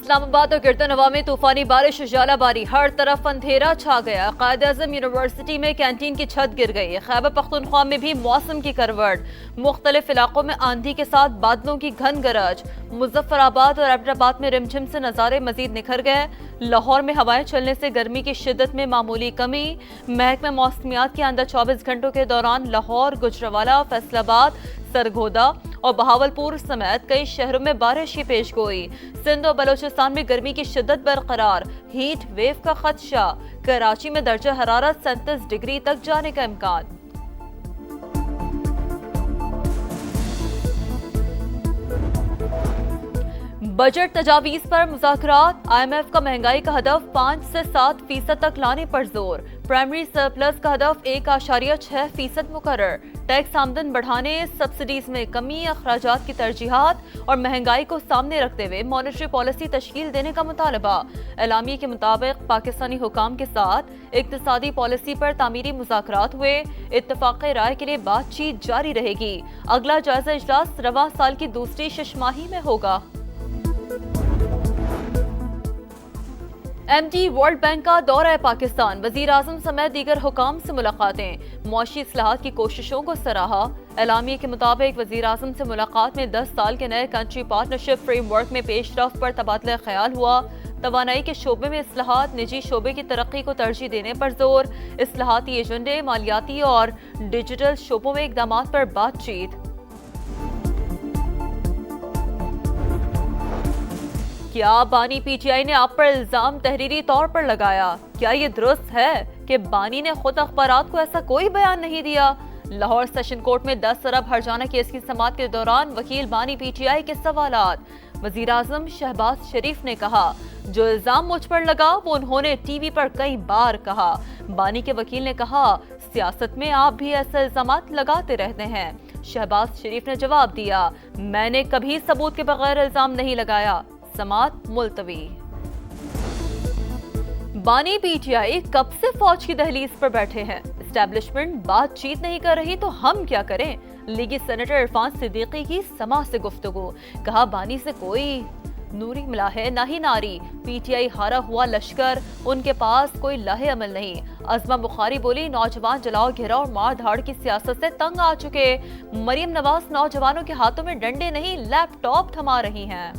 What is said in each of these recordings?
इस्लामाबाद और गिरदनवा में तूफानी बारिश और झालाबारी, हर तरफ अंधेरा छा गया। कायद-ए-आज़म यूनिवर्सिटी में कैंटीन की छत गिर गई। खैबर पख्तूनख्वा में भी मौसम की करवट, मुख्तलिफ इलाकों में आंधी के साथ बादलों की घन गरज। मुजफ्फराबाद और एबटाबाद में रिमझिम से नज़ारे मजीद निखर गए। लाहौर में हवाएं चलने से गर्मी की शिद्दत में मामूली कमी। महकमा मौसमियात के अंदर 24 घंटों के दौरान लाहौर, गुजरावाला, फैसलाबाद, सरगोदा और बहावलपुर समेत कई शहरों में बारिश की पेशगोई। सिंध और बलोचिस्तान में गर्मी की शिद्दत बरकरार, हीट वेव का खदशा। कराची में दर्जा हरारत 37 डिग्री तक जाने का इम्कान। बजट तजावीज़ पर मुज़ाकरात, IMF का महंगाई का हदफ 5 से 7% तक लाने पर जोर। प्राइमरी सरप्लस का हदफ 1.6% मुकर्रर। टैक्स आमदन बढ़ाने, सब्सिडीज में कमी, अखराजात की तरजीहात और महंगाई को सामने रखते हुए मॉनेटरी पॉलिसी तश्कील देने का मुतालबा। एलामिया के मुताबिक पाकिस्तानी हुकाम के साथ इक्तिसादी पॉलिसी पर तामीरी मुज़ाकरात हुए। इत्तफाक़ राय के लिए बातचीत जारी रहेगी। अगला जायजा इजलास रवां साल की दूसरी शशमाही में होगा। MD वर्ल्ड बैंक का दौरा पाकिस्तान, वज़ीर आज़म समेत दीगर हुकाम से मुलाकातें। मुआशी इस्लाहात की कोशिशों को सराहा। एलामिया के मुताबिक वज़ीर आज़म से मुलाकात में 10 साल के नए कंट्री पार्टनरशिप फ्रेमवर्क में पेशरफ्त पर तबादला ख्याल हुआ। तवानाई के शोबे में इस्लाहात, निजी शोबे की तरक्की को तरजीह देने पर जोर। इस्लाहाती एजेंडे, मालियाती और डिजिटल शोबों में इक़दामात पर बातचीत। क्या बानी PTI ने आप पर इल्जाम तहरीरी तौर पर लगाया? क्या ये दुरुस्त है कि बानी ने खुद अखबारात को ऐसा कोई बयान नहीं दिया? लाहौर सेशन कोर्ट में 10 अरब हर्जाना केस की समाअत के दौरान वकील बानी PTI के सवालात। वज़ीर आज़म शहबाज शरीफ ने कहा, जो इल्जाम मुझ पर लगा वो उन्होंने TV पर कई बार कहा। बानी के वकील ने कहा, सियासत में आप भी ऐसे इल्जामात लगाते रहते हैं। शहबाज शरीफ ने जवाब दिया, मैंने कभी सबूत के बगैर इल्जाम नहीं लगाया। समात मुलतवी। बानी PTI कब से फौज की दहलीज पर बैठे हैं? एस्टैब्लिशमेंट बातचीत नहीं कर रही तो हम क्या करें? लीगी सेनेटर इरफान सिद्दीकी की समा से गुफ्तगू। कहा, बानी से कोई नूरी मिला है ना ही नारी। PTI हारा हुआ लश्कर, उनके पास कोई लाहे अमल नहीं। अज़मा बुखारी बोली, नौजवान जलाओ घेरा और मार धाड़ की सियासत से तंग आ चुके। मरियम नवाज नौजवानों के हाथों में डंडे नहीं लैपटॉप थमा रही हैं।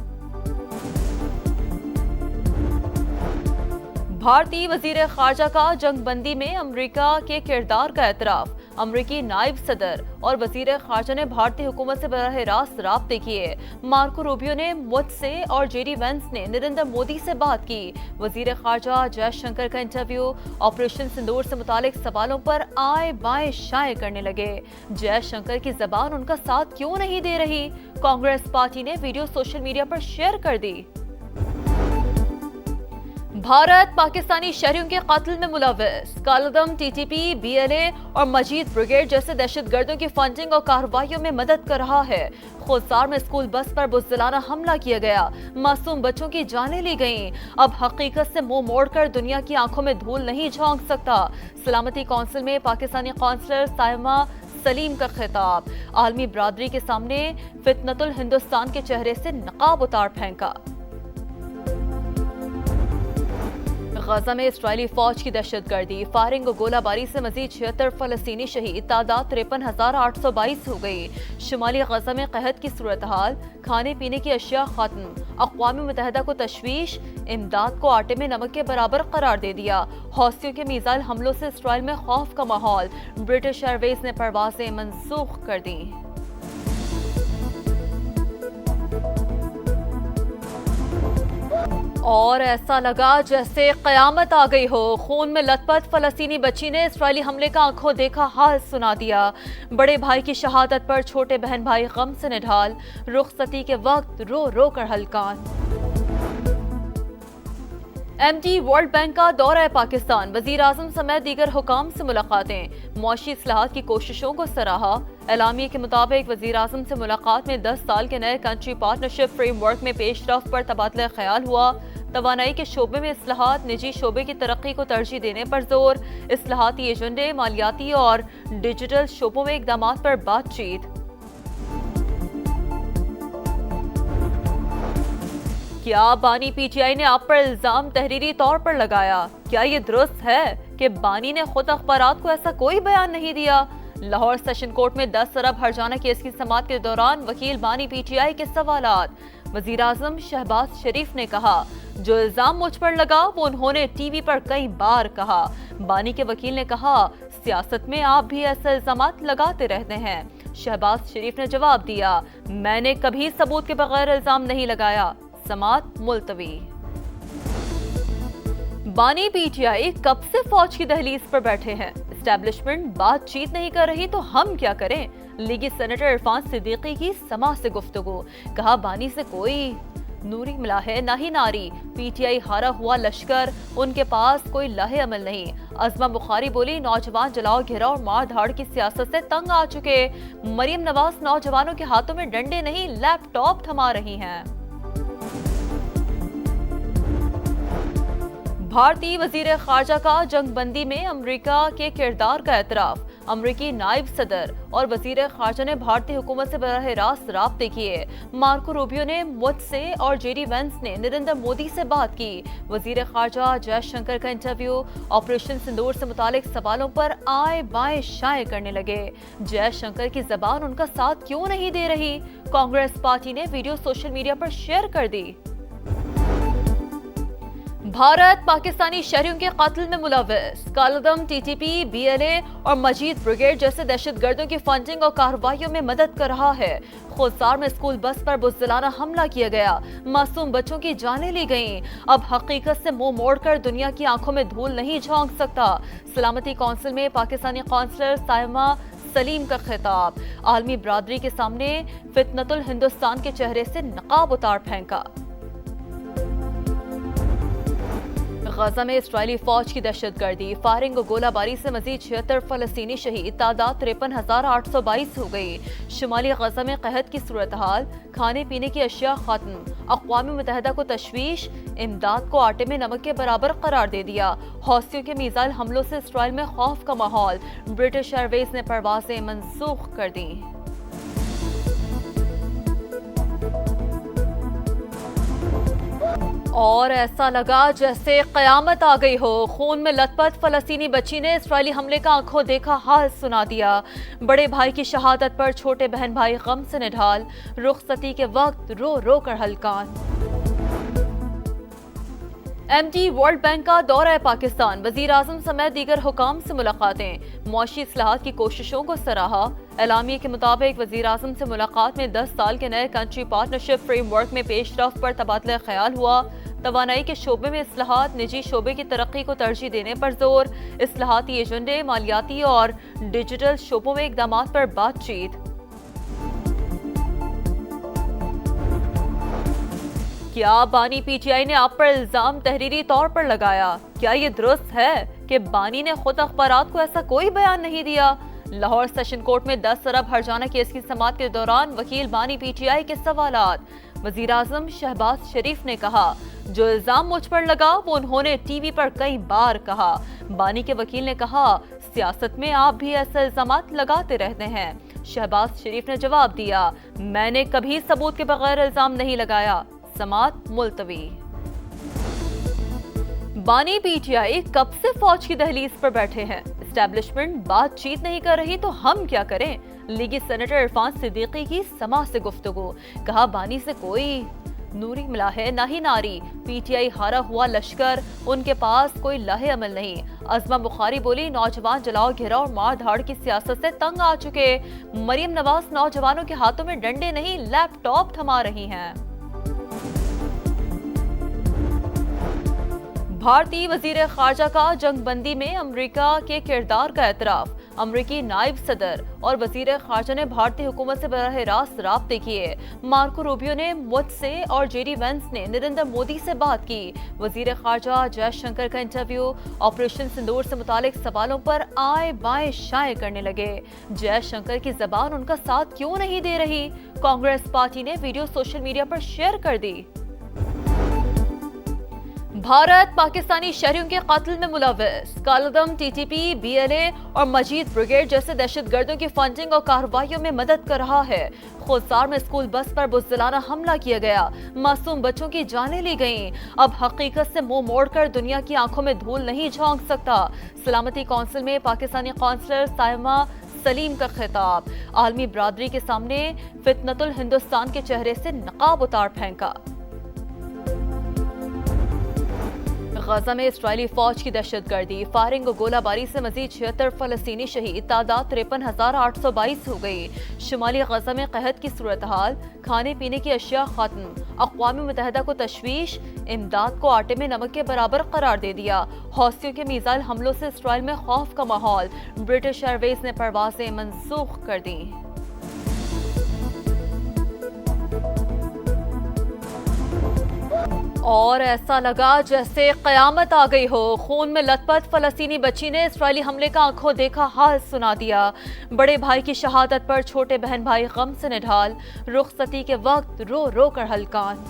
भारतीय वजीर खारजा का जंगबंदी में अमरीका के किरदार का एतराफ। अमरीकी नायब सदर और वजीर खारजा ने भारतीय हुकूमत से बराह रास्त राब्ते किए। मार्को रूबियो ने मुझसे और JD वेंस ने नरेंद्र मोदी से बात की। वजीर खारजा जयशंकर का इंटरव्यू, ऑपरेशन सिंदूर से मुतालिक सवालों पर आए बाएं शाये करने लगे। जयशंकर की जबान उनका साथ क्यों नहीं दे रही? कांग्रेस पार्टी ने वीडियो सोशल मीडिया पर शेयर कर दी। भारत पाकिस्तानी शहरियों के कत्ल में मुलव्वस। कालदम, TTP, BLA और मजीद ब्रिगेड जैसे दहशतगर्दों की फंडिंग और कार्रवाइयों में मदद कर रहा है। खुदसार में स्कूल बस पर बुज़दिलाना हमला किया गया, मासूम बच्चों की जानें ली गईं। अब हकीकत से मुंह मोड़कर दुनिया की आंखों में धूल नहीं झोंक सकता। सलामती कौंसिल में पाकिस्तानी कौंसलर साइमा सलीम का खिताब। आलमी बरादरी के सामने फितनतुल हिंदुस्तान के चेहरे से नकाब उतार फेंका। गजा में इस्राएली फौज की दहशतगर्दी, फायरिंग और गोलाबारी से मजीद 76 फलस्तीनी शहीद, तादाद 53,822 हो गई। शुमाली गजा में कहत की सूरत हाल, खाने पीने की अशिया खत्म। अक़वाम मुत्तहिदा को तशवीश, इमदाद को आटे में नमक के बराबर करार दे दिया। हौसियों के मिसाइल हमलों से इसराइल में खौफ का माहौल। ब्रिटिश एयरवेज ने परवाजें मनसूख कर दी। और ऐसा लगा जैसे क़यामत आ गई हो। खून में लथपथ फलस्तीनी बच्ची ने इस्राएली हमले का आंखों देखा हाल सुना दिया। बड़े भाई की शहादत पर छोटे बहन भाई गम से निढाल। रुखसती के वक्त रो रो कर हलकान। MD वर्ल्ड बैंक का दौरा पाकिस्तान, वज़ीर आज़म समेत दीगर हुकाम से मुलाकातें। मुआशी इस्लाहात की कोशिशों को सराहा। एलामिया के मुताबिक वज़ीर आज़म से मुलाकात में 10 साल के नए कंट्री पार्टनरशिप फ्रेमवर्क में पेशरफ्त पर तबादला ख्याल हुआ। तवानाई के शोबे में इस्लाहात, निजी शोबे की तरक्की को तरजीह देने पर जोर। इस्लाहाती एजेंडे, मालियाती और डिजिटल शोबों में इक़दामात पर बातचीत। کیا بانی پی ٹی آئی نے آپ پر الزام تحریری طور پر لگایا؟ کیا یہ درست ہے کہ بانی نے خود اخبارات کو ایسا کوئی بیان نہیں دیا؟ لاہور سیشن کورٹ میں 10 ارب ہرجانہ کیس کی سماعت کے دوران وکیل بانی پی ٹی آئی کے سوالات۔ وزیر اعظم شہباز شریف نے کہا جو الزام مجھ پر لگا وہ انہوں نے ٹی وی پر کئی بار کہا۔ بانی کے وکیل نے کہا سیاست میں آپ بھی ایسے الزامات لگاتے رہتے ہیں۔ شہباز شریف نے جواب دیا میں نے کبھی ثبوت کے بغیر الزام نہیں لگایا۔ سماعت ملتوی۔ بانی پی ٹی آئی کب سے فوج کی دہلیز پر بیٹھے ہیں؟ اسٹیبلشمنٹ بات چیت نہیں کر رہی تو ہم کیا کریں؟ لیگی سینیٹر عرفان صدیقی کی سماعت سے گفتگو۔ کہا بانی سے کوئی نوری ملا ہے نہ ہی ناری، پی ٹی آئی ہارا ہوا لشکر، ان کے پاس کوئی لاہ عمل نہیں۔ عظمہ بخاری بولی نوجوان جلاؤ گھیرا اور مار دھاڑ کی سیاست سے تنگ آ چکے۔ مریم نواز نوجوانوں کے ہاتھوں میں ڈنڈے نہیں لیپ ٹاپ تھما رہی ہیں۔ بھارتی وزیر خارجہ کا جنگ بندی میں امریکہ کے کردار کا اعتراف۔ امریکی نائب صدر اور وزیر خارجہ نے بھارتی حکومت سے براہ راست رابطے کیے۔ مارکو روبیو نے مجھ سے اور جے ڈی وینس نے نریندر مودی سے بات کی۔ وزیر خارجہ جے شنکر کا انٹرویو۔ آپریشن سندور سے متعلق سوالوں پر آئیں بائیں شائیں کرنے لگے۔ جے شنکر کی زبان ان کا ساتھ کیوں نہیں دے رہی؟ کانگریس پارٹی نے ویڈیو سوشل میڈیا پر شیئر کر دی۔ بھارت پاکستانی شہریوں کے قتل میں ملوث۔ کالعدم T T P, B L A اور مجید بریگیڈ جیسے دہشت گردوں کی فنڈنگ اور کارروائیوں میں مدد کر رہا ہے۔ خوزار میں اسکول بس پر بزدلانہ حملہ کیا گیا، معصوم بچوں کی جانیں لی گئیں۔ اب حقیقت سے منہ موڑ کر دنیا کی آنکھوں میں دھول نہیں جھونک سکتا۔ سلامتی کونسل میں پاکستانی قونصلر سائمہ سلیم کا خطاب۔ عالمی برادری کے سامنے فتنۃ الہندوستان کے چہرے سے نقاب اتار پھینکا۔ غزہ میں اسرائیلی فوج کی دہشت گردی، فائرنگ و گولہ باری سے مزید 76 فلسطینی شہید، تعداد 53,822 ہو گئی۔ شمالی غزہ میں قحط کی صورتحال، کھانے پینے کی اشیاء ختم۔ اقوام متحدہ کو تشویش، امداد کو آٹے میں نمک کے برابر قرار دے دیا۔ حوثیوں کے میزائل حملوں سے اسرائیل میں خوف کا ماحول، برٹش ایئر ویز نے پروازیں منسوخ کر دیں۔ اور ایسا لگا جیسے قیامت آ گئی ہو۔ خون میں لت پت فلسطینی بچی نے اسرائیلی حملے کا آنکھوں دیکھا حال سنا دیا۔ بڑے بھائی کی شہادت پر چھوٹے بہن بھائی غم سے نڈھال، رخصتی کے وقت رو رو کر ہلکان۔ ایم ڈی ورلڈ بینک کا دورہ پاکستان، وزیر اعظم سمیت دیگر حکام سے ملاقاتیں، معاشی اصلاحات کی کوششوں کو سراہا۔ اعلامیے کے مطابق وزیر اعظم سے ملاقات میں 10 سال کے نئے کنٹری پارٹنرشپ فریم ورک میں پیش رفت پر تبادلہ خیال ہوا۔ توانائی کے شعبے میں اصلاحات، نجی شعبے کی ترقی کو ترجیح دینے پر زور، اصلاحاتی ایجنڈے، مالیاتی اور ڈیجیٹل شعبوں میں اقدامات پر بات چیت۔ کیا بانی پی ٹی آئی نے آپ پر الزام تحریری طور پر لگایا؟ کیا یہ درست ہے کہ بانی نے خود اخبارات کو ایسا کوئی بیان نہیں دیا؟ لاہور سیشن کورٹ میں 10 ارب ہرجانہ کیس کی سماعت کے دوران وکیل بانی پی ٹی آئی کے سوالات۔ وزیر اعظم شہباز شریف نے کہا جو الزام مجھ پر لگا وہ انہوں نے ٹی وی پر کئی بار کہا۔ بانی کے وکیل نے کہا سیاست میں آپ بھی ایسے الزامات لگاتے رہتے ہیں۔ شہباز شریف نے جواب دیا میں نے کبھی ثبوت کے بغیر الزام نہیں لگایا۔ سماعت ملتوی۔ بانی پی ٹی آئی کب سے فوج کی دہلیز پر بیٹھے ہیں؟ اسٹیبلشمنٹ بات چیت نہیں کر رہی تو ہم کیا کریں؟ لیگی سینیٹر عرفان صدیقی کی سماعت سے گفتگو۔ کہا بانی سے کوئی نوری ملا ہے نہ ہی ناری، پی ٹی آئی ہارا ہوا لشکر، ان کے پاس کوئی لاہ عمل نہیں۔ عظمہ بخاری بولی نوجوان جلاؤ گھیرا اور مار دھاڑ کی سیاست سے تنگ آ چکے۔ مریم نواز نوجوانوں کے ہاتھوں میں ڈنڈے نہیں لیپ ٹاپ تھما رہی ہیں۔ بھارتی وزیر خارجہ کا جنگ بندی میں امریکہ کے کردار کا اعتراف۔ امریکی نائب صدر اور وزیر خارجہ نے بھارتی حکومت سے براہ راست رابطے کیے۔ مارکو روبیو نے مجھ سے اور جے ڈی وینس نے نریندر مودی سے بات کی۔ وزیر خارجہ جے شنکر کا انٹرویو۔ آپریشن سندور سے متعلق سوالوں پر آئیں بائیں شائیں کرنے لگے۔ جے شنکر کی زبان ان کا ساتھ کیوں نہیں دے رہی؟ کانگریس پارٹی نے ویڈیو سوشل میڈیا پر شیئر کر دی۔ भारत पाकिस्तानी शहरियों के कत्ल में मुलव्वस। कालदम, टीटीपी, बीएलए और मजीद ब्रिगेड जैसे दहशतगर्दों की फंडिंग और कार्रवाइयों में मदद कर रहा है। खुदसार में स्कूल बस पर बुज़दिलाना हमला किया गया, मासूम बच्चों की जानें ली गईं। अब हकीकत से मुंह मोड़कर दुनिया की आंखों में धूल नहीं झोंक सकता। सलामती कौंसिल में पाकिस्तानी कौंसलर साइमा सलीम का खिताब। आलमी बरादरी के सामने फितनतुल हिंदुस्तान के चेहरे से नकाब उतार फेंका। गजा में इस्राइली फौज की दहशतगर्दी, फायरिंग और गोलाबारी से मजीद 76 फलस्तीनी शहीद, तादाद 53,822 हो गई। शुमाली गजा में कहत की सूरत हाल, खाने पीने की अशिया खत्म। अक़वाम मुत्तहिदा को तशवीश, इमदाद को आटे में नमक के बराबर करार दे दिया। हौसियों के मिसाइल हमलों से इसराइल में खौफ का माहौल। ब्रिटिश एयरवेज ने परवाजें मनसूख कर दी। और ऐसा लगा जैसे क़यामत आ गई हो। खून में लथपथ फलस्तीनी बच्ची ने इस्राइली हमले का आंखों देखा हाल सुना दिया। बड़े भाई की शहादत पर छोटे बहन भाई गम से निढाल, रुखसती के वक्त रो रो कर हलकान।